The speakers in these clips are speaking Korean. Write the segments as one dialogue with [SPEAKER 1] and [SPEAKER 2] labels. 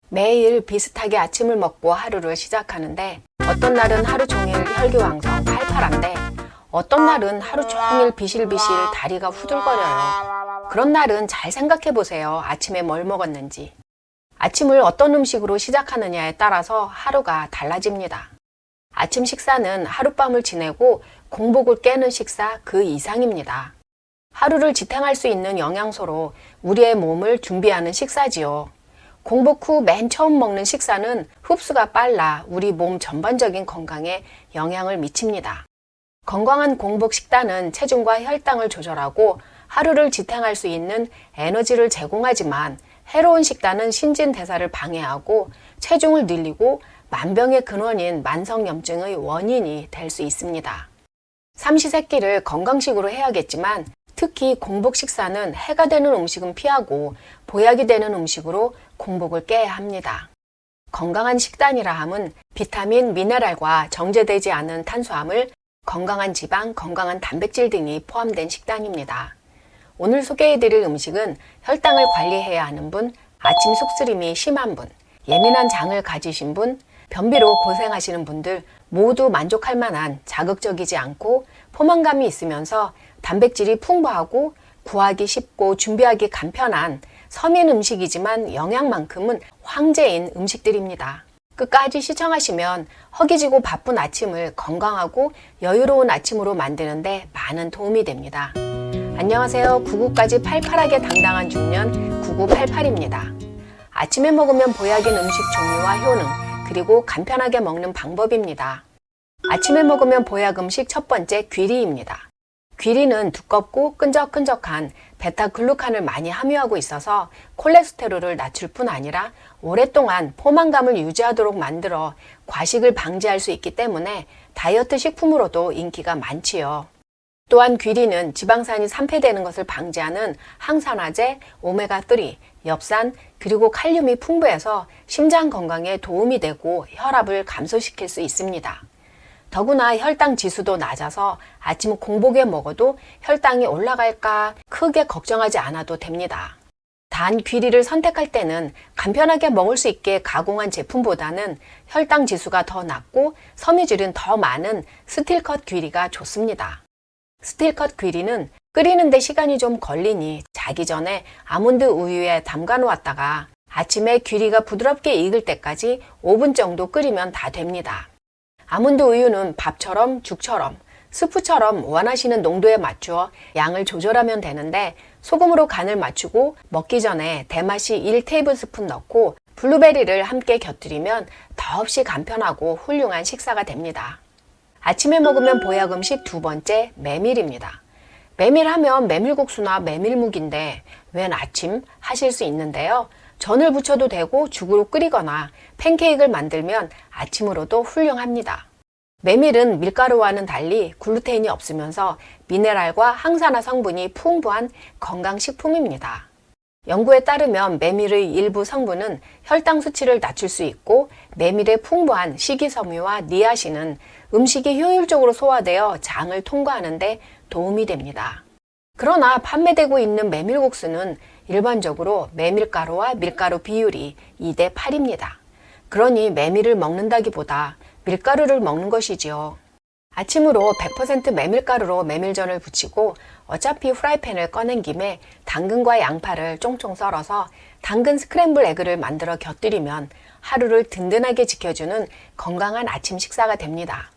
[SPEAKER 1] 매일 비슷하게 아침을 먹고 하루를 시작하는데 어떤 날은 하루 종일 혈기왕성 팔팔한데 어떤 날은 하루 종일 비실비실 다리가 후들거려요. 그런 날은 잘 생각해 보세요. 아침에 뭘 먹었는지. 아침을 어떤 음식으로 시작하느냐에 따라서 하루가 달라집니다. 아침 식사는 하룻밤을 지내고 공복을 깨는 식사 그 이상입니다. 하루를 지탱할 수 있는 영양소로 우리의 몸을 준비하는 식사지요. 공복 후 맨 처음 먹는 식사는 흡수가 빨라 우리 몸 전반적인 건강에 영향을 미칩니다. 건강한 공복 식단은 체중과 혈당을 조절하고 하루를 지탱할 수 있는 에너지를 제공하지만 해로운 식단은 신진대사를 방해하고 체중을 늘리고 만병의 근원인 만성염증의 원인이 될 수 있습니다. 삼시세끼를 건강식으로 해야겠지만 특히 공복 식사는 해가 되는 음식은 피하고 보약이 되는 음식으로 공복을 깨야 합니다. 건강한 식단이라 함은 비타민, 미네랄과 정제되지 않은 탄수화물, 건강한 지방, 건강한 단백질 등이 포함된 식단입니다. 오늘 소개해드릴 음식은 혈당을 관리해야 하는 분, 아침 속쓰림이 심한 분, 예민한 장을 가지신 분, 변비로 고생하시는 분들 모두 만족할 만한 자극적이지 않고 포만감이 있으면서 단백질이 풍부하고 구하기 쉽고 준비하기 간편한 서민 음식이지만 영양만큼은 황제인 음식들입니다. 끝까지 시청하시면 허기지고 바쁜 아침을 건강하고 여유로운 아침으로 만드는데 많은 도움이 됩니다. 안녕하세요. 99까지 팔팔하게 당당한 중년 9988입니다. 아침에 먹으면 보약인 음식 종류와 효능, 그리고 간편하게 먹는 방법입니다. 아침에 먹으면 보약 음식 첫 번째 귀리입니다. 귀리는 두껍고 끈적끈적한 베타글루칸을 많이 함유하고 있어서 콜레스테롤을 낮출 뿐 아니라 오랫동안 포만감을 유지하도록 만들어 과식을 방지할 수 있기 때문에 다이어트 식품으로도 인기가 많지요. 또한 귀리는 지방산이 산패되는 것을 방지하는 항산화제, 오메가3, 엽산, 그리고 칼륨이 풍부해서 심장 건강에 도움이 되고 혈압을 감소시킬 수 있습니다. 더구나 혈당 지수도 낮아서 아침 공복에 먹어도 혈당이 올라갈까 크게 걱정하지 않아도 됩니다. 단 귀리를 선택할 때는 간편하게 먹을 수 있게 가공한 제품보다는 혈당 지수가 더 낮고 섬유질은 더 많은 스틸컷 귀리가 좋습니다. 스틸컷 귀리는 끓이는데 시간이 좀 걸리니 자기 전에 아몬드 우유에 담가 놓았다가 아침에 귀리가 부드럽게 익을 때까지 5분 정도 끓이면 다 됩니다. 아몬드 우유는 밥처럼 죽처럼 스프처럼 원하시는 농도에 맞추어 양을 조절하면 되는데 소금으로 간을 맞추고 먹기 전에 대마시 1테이블스푼 넣고 블루베리를 함께 곁들이면 더없이 간편하고 훌륭한 식사가 됩니다. 아침에 먹으면 보약 음식 두 번째 메밀입니다. 메밀하면 메밀국수나 메밀묵인데 웬 아침 하실 수 있는데요. 전을 부쳐도 되고 죽으로 끓이거나 팬케이크를 만들면 아침으로도 훌륭합니다. 메밀은 밀가루와는 달리 글루텐이 없으면서 미네랄과 항산화 성분이 풍부한 건강식품입니다. 연구에 따르면 메밀의 일부 성분은 혈당 수치를 낮출 수 있고 메밀의 풍부한 식이섬유와 니아신은 음식이 효율적으로 소화되어 장을 통과하는 데 도움이 됩니다. 그러나 판매되고 있는 메밀국수는 일반적으로 메밀가루와 밀가루 비율이 2대 8입니다. 그러니 메밀을 먹는다기보다 밀가루를 먹는 것이지요. 아침으로 100% 메밀가루로 메밀전을 부치고 어차피 프라이팬을 꺼낸 김에 당근과 양파를 쫑쫑 썰어서 당근 스크램블 에그를 만들어 곁들이면 하루를 든든하게 지켜주는 건강한 아침 식사가 됩니다.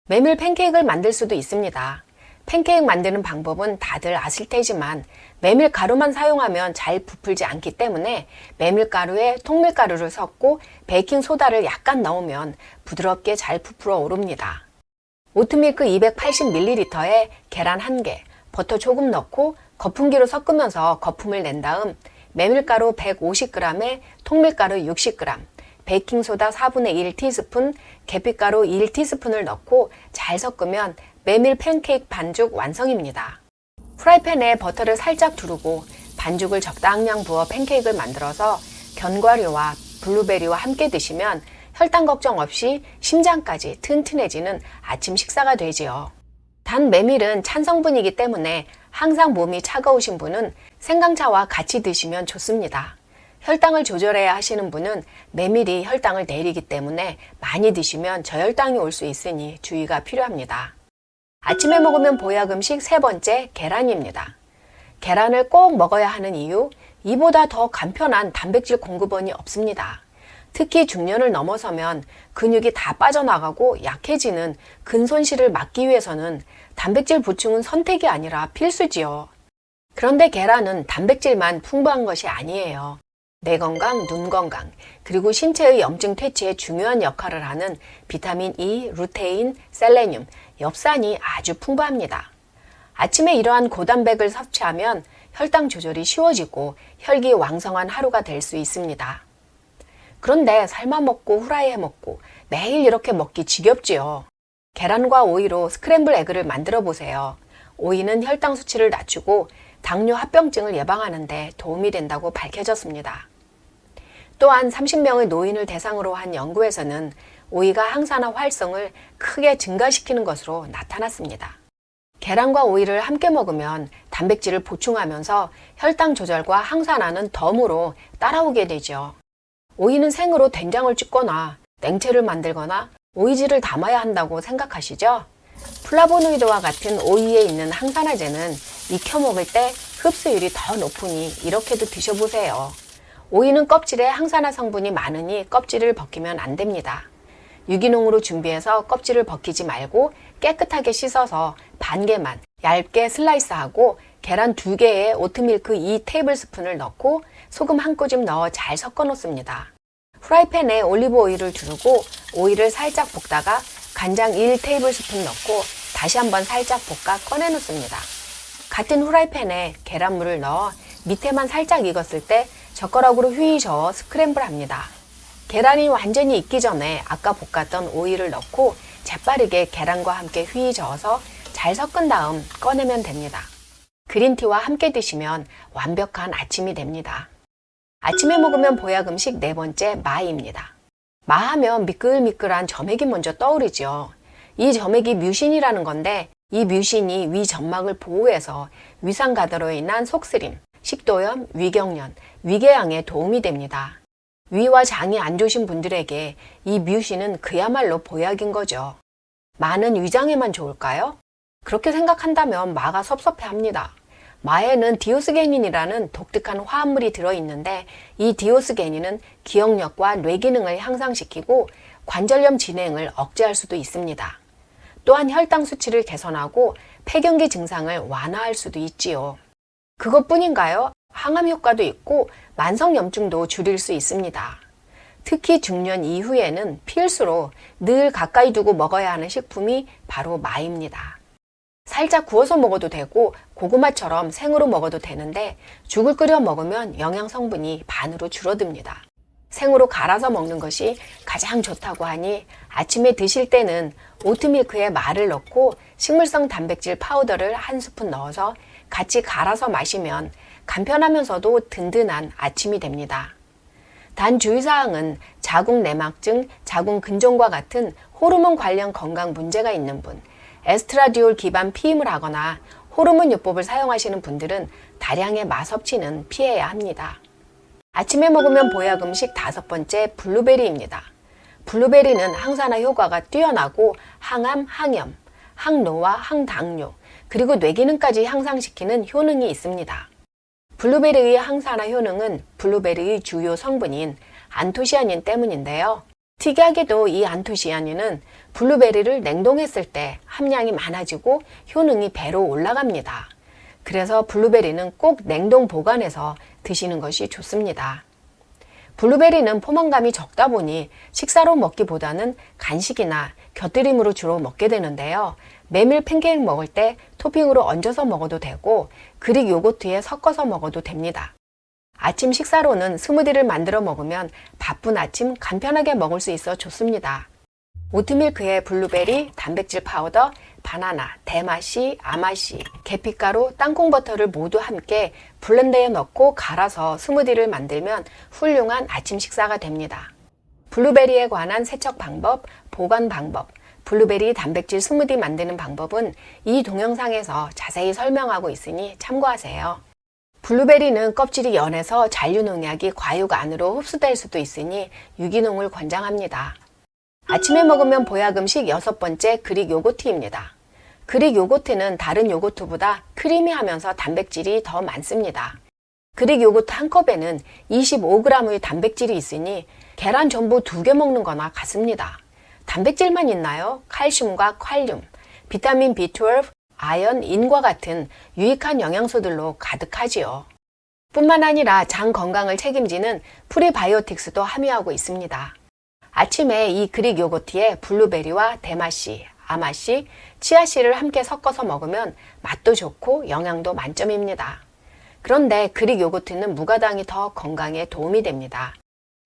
[SPEAKER 1] 메밀 팬케이크를 만들 수도 있습니다. 팬케이크 만드는 방법은 다들 아실 테지만 메밀가루만 사용하면 잘 부풀지 않기 때문에 메밀가루에 통밀가루를 섞고 베이킹소다를 약간 넣으면 부드럽게 잘 부풀어 오릅니다. 오트밀크 280ml에 계란 1개, 버터 조금 넣고 거품기로 섞으면서 거품을 낸 다음 메밀가루 150g에 통밀가루 60g, 베이킹소다 4분의 1티스푼, 계피가루 1티스푼을 넣고 잘 섞으면 메밀 팬케이크 반죽 완성입니다. 프라이팬에 버터를 살짝 두르고 반죽을 적당량 부어 팬케이크를 만들어서 견과류와 블루베리와 함께 드시면 혈당 걱정 없이 심장까지 튼튼해지는 아침 식사가 되지요. 단 메밀은 찬 성분이기 때문에 항상 몸이 차가우신 분은 생강차와 같이 드시면 좋습니다. 혈당을 조절해야 하시는 분은 메밀이 혈당을 내리기 때문에 많이 드시면 저혈당이 올 수 있으니 주의가 필요합니다. 아침에 먹으면 보약 음식 세 번째, 계란입니다. 계란을 꼭 먹어야 하는 이유, 이보다 더 간편한 단백질 공급원이 없습니다. 특히 중년을 넘어서면 근육이 다 빠져나가고 약해지는 근손실을 막기 위해서는 단백질 보충은 선택이 아니라 필수지요. 그런데 계란은 단백질만 풍부한 것이 아니에요. 뇌 건강, 눈 건강, 그리고 신체의 염증 퇴치에 중요한 역할을 하는 비타민 E, 루테인, 셀레늄, 엽산이 아주 풍부합니다. 아침에 이러한 고단백을 섭취하면 혈당 조절이 쉬워지고 혈기 왕성한 하루가 될 수 있습니다. 그런데 삶아 먹고 후라이해 먹고 매일 이렇게 먹기 지겹지요. 계란과 오이로 스크램블 에그를 만들어 보세요. 오이는 혈당 수치를 낮추고 당뇨 합병증을 예방하는 데 도움이 된다고 밝혀졌습니다. 또한 30명의 노인을 대상으로 한 연구에서는 오이가 항산화 활성을 크게 증가시키는 것으로 나타났습니다. 계란과 오이를 함께 먹으면 단백질을 보충하면서 혈당 조절과 항산화는 덤으로 따라오게 되죠. 오이는 생으로 된장을 찍거나 냉채를 만들거나 오이지를 담아야 한다고 생각하시죠? 플라보노이드와 같은 오이에 있는 항산화제는 익혀 먹을 때 흡수율이 더 높으니 이렇게도 드셔보세요. 오이는 껍질에 항산화 성분이 많으니 껍질을 벗기면 안 됩니다. 유기농으로 준비해서 껍질을 벗기지 말고 깨끗하게 씻어서 반 개만 얇게 슬라이스하고 계란 2개에 오트밀크 2테이블스푼을 넣고 소금 한 꼬집 넣어 잘 섞어 놓습니다. 프라이팬에 올리브 오일을 두르고 오이를 살짝 볶다가 간장 1테이블스푼 넣고 다시 한번 살짝 볶아 꺼내 놓습니다. 같은 후라이팬에 계란물을 넣어 밑에만 살짝 익었을 때 젓가락으로 휘 저어 스크램블 합니다. 계란이 완전히 익기 전에 아까 볶았던 오이를 넣고 재빠르게 계란과 함께 휘 저어서 잘 섞은 다음 꺼내면 됩니다. 그린티와 함께 드시면 완벽한 아침이 됩니다. 아침에 먹으면 보약 음식 네 번째, 마이입니다. 마하면 미끌미끌한 점액이 먼저 떠오르죠. 이 점액이 뮤신이라는 건데 이 뮤신이 위 점막을 보호해서 위산가다로 인한 속쓰림, 식도염, 위경련, 위궤양에 도움이 됩니다. 위와 장이 안 좋으신 분들에게 이 뮤신은 그야말로 보약인 거죠. 마는 위장에만 좋을까요? 그렇게 생각한다면 마가 섭섭해합니다. 마에는 디오스게닌이라는 독특한 화합물이 들어있는데 이 디오스게닌은 기억력과 뇌 기능을 향상시키고 관절염 진행을 억제할 수도 있습니다. 또한 혈당 수치를 개선하고 폐경기 증상을 완화할 수도 있지요. 그것뿐인가요? 항암 효과도 있고 만성염증도 줄일 수 있습니다. 특히 중년 이후에는 필수로 늘 가까이 두고 먹어야 하는 식품이 바로 마입니다. 살짝 구워서 먹어도 되고 고구마처럼 생으로 먹어도 되는데 죽을 끓여 먹으면 영양 성분이 반으로 줄어듭니다. 생으로 갈아서 먹는 것이 가장 좋다고 하니 아침에 드실 때는 오트밀크에 마를 넣고 식물성 단백질 파우더를 한 스푼 넣어서 같이 갈아서 마시면 간편하면서도 든든한 아침이 됩니다. 단 주의사항은 자궁내막증, 자궁근종과 같은 호르몬 관련 건강 문제가 있는 분, 에스트라디올 기반 피임을 하거나 호르몬 요법을 사용하시는 분들은 다량의 마 섭취는 피해야 합니다. 아침에 먹으면 보약 음식 다섯 번째, 블루베리입니다. 블루베리는 항산화 효과가 뛰어나고 항암, 항염, 항노화, 항당뇨, 그리고 뇌기능까지 향상시키는 효능이 있습니다. 블루베리의 항산화 효능은 블루베리의 주요 성분인 안토시아닌 때문인데요. 특이하게도 이 안토시아닌은 블루베리를 냉동했을 때 함량이 많아지고 효능이 배로 올라갑니다. 그래서 블루베리는 꼭 냉동 보관해서 드시는 것이 좋습니다. 블루베리는 포만감이 적다 보니 식사로 먹기보다는 간식이나 곁들임으로 주로 먹게 되는데요. 메밀 팬케이크 먹을 때 토핑으로 얹어서 먹어도 되고 그릭 요거트에 섞어서 먹어도 됩니다. 아침 식사로는 스무디를 만들어 먹으면 바쁜 아침 간편하게 먹을 수 있어 좋습니다. 오트밀크에 블루베리, 단백질 파우더, 바나나, 대마씨, 아마씨, 계피가루, 땅콩버터를 모두 함께 블렌더에 넣고 갈아서 스무디를 만들면 훌륭한 아침 식사가 됩니다. 블루베리에 관한 세척 방법, 보관 방법, 블루베리 단백질 스무디 만드는 방법은 이 동영상에서 자세히 설명하고 있으니 참고하세요. 블루베리는 껍질이 연해서 잔류농약이 과육 안으로 흡수될 수도 있으니 유기농을 권장합니다. 아침에 먹으면 보약음식 6번째 그릭 요거트입니다. 그릭 요거트는 다른 요거트보다 크리미하면서 단백질이 더 많습니다. 그릭 요거트 한 컵에는 25g의 단백질이 있으니 계란 전부 2개 먹는 거나 같습니다. 단백질만 있나요? 칼슘과 칼륨, 비타민 B12, 아연, 인과 같은 유익한 영양소들로 가득하지요. 뿐만 아니라 장 건강을 책임지는 프리바이오틱스도 함유하고 있습니다. 아침에 이 그릭 요거트에 블루베리와 대마씨, 아마씨, 치아씨를 함께 섞어서 먹으면 맛도 좋고 영양도 만점입니다. 그런데 그릭 요거트는 무가당이 더 건강에 도움이 됩니다.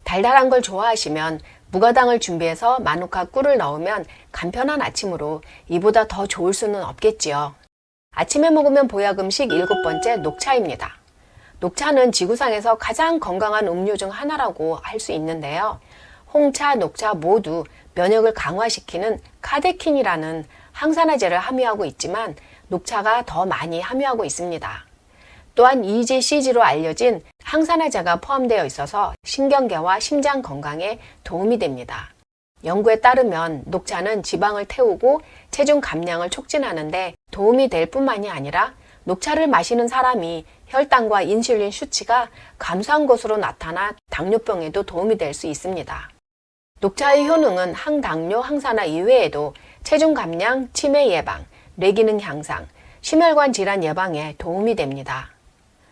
[SPEAKER 1] 달달한 걸 좋아하시면 무가당을 준비해서 마누카 꿀을 넣으면 간편한 아침으로 이보다 더 좋을 수는 없겠지요. 아침에 먹으면 보약음식 7번째 녹차입니다. 녹차는 지구상에서 가장 건강한 음료 중 하나라고 할 수 있는데요. 홍차, 녹차 모두 면역을 강화시키는 카데킨이라는 항산화제를 함유하고 있지만 녹차가 더 많이 함유하고 있습니다. 또한 EGCG로 알려진 항산화제가 포함되어 있어서 신경계와 심장 건강에 도움이 됩니다. 연구에 따르면 녹차는 지방을 태우고 체중 감량을 촉진하는데 도움이 될 뿐만이 아니라 녹차를 마시는 사람이 혈당과 인슐린 수치가 감소한 것으로 나타나 당뇨병에도 도움이 될 수 있습니다. 녹차의 효능은 항당뇨, 항산화 이외에도 체중 감량, 치매 예방, 뇌기능 향상, 심혈관 질환 예방에 도움이 됩니다.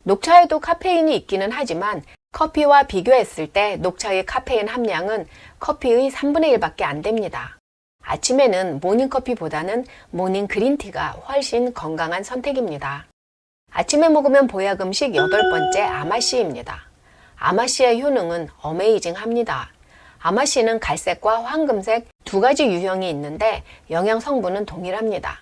[SPEAKER 1] 녹차에도 카페인이 있기는 하지만 커피와 비교했을 때 녹차의 카페인 함량은 커피의 3분의 1밖에 안 됩니다. 아침에는 모닝커피보다는 모닝 그린티가 훨씬 건강한 선택입니다. 아침에 먹으면 보약음식 8번째 아마씨입니다. 아마씨의 효능은 어메이징합니다. 아마씨는 갈색과 황금색 2가지 유형이 있는데 영양 성분은 동일합니다.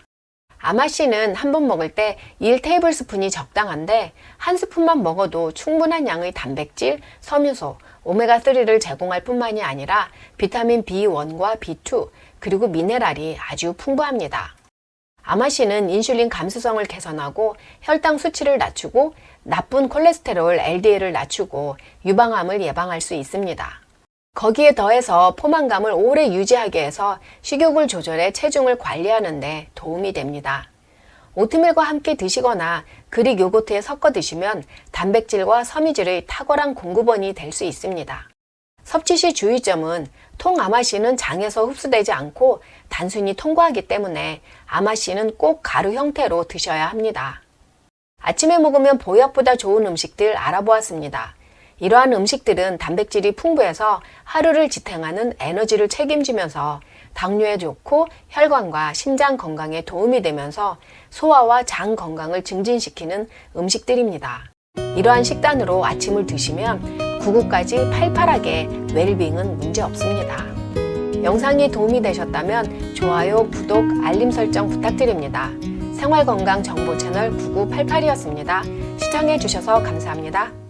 [SPEAKER 1] 아마씨는 한 번 먹을 때 1테이블스푼이 적당한데 한 스푼만 먹어도 충분한 양의 단백질, 섬유소, 오메가3를 제공할 뿐만이 아니라 비타민 B1과 B2 그리고 미네랄이 아주 풍부합니다. 아마씨는 인슐린 감수성을 개선하고 혈당 수치를 낮추고 나쁜 콜레스테롤 LDL을 낮추고 유방암을 예방할 수 있습니다. 거기에 더해서 포만감을 오래 유지하게 해서 식욕을 조절해 체중을 관리하는 데 도움이 됩니다. 오트밀과 함께 드시거나 그릭 요거트에 섞어 드시면 단백질과 섬유질의 탁월한 공급원이 될 수 있습니다. 섭취 시 주의점은 통아마씨는 장에서 흡수되지 않고 단순히 통과하기 때문에 아마씨는 꼭 가루 형태로 드셔야 합니다. 아침에 먹으면 보약보다 좋은 음식들 알아보았습니다. 이러한 음식들은 단백질이 풍부해서 하루를 지탱하는 에너지를 책임지면서 당뇨에 좋고 혈관과 심장 건강에 도움이 되면서 소화와 장 건강을 증진시키는 음식들입니다. 이러한 식단으로 아침을 드시면 구구까지 팔팔하게 웰빙은 문제 없습니다. 영상이 도움이 되셨다면 좋아요, 구독, 알림 설정 부탁드립니다. 생활건강 정보 채널 9988이었습니다. 시청해 주셔서 감사합니다.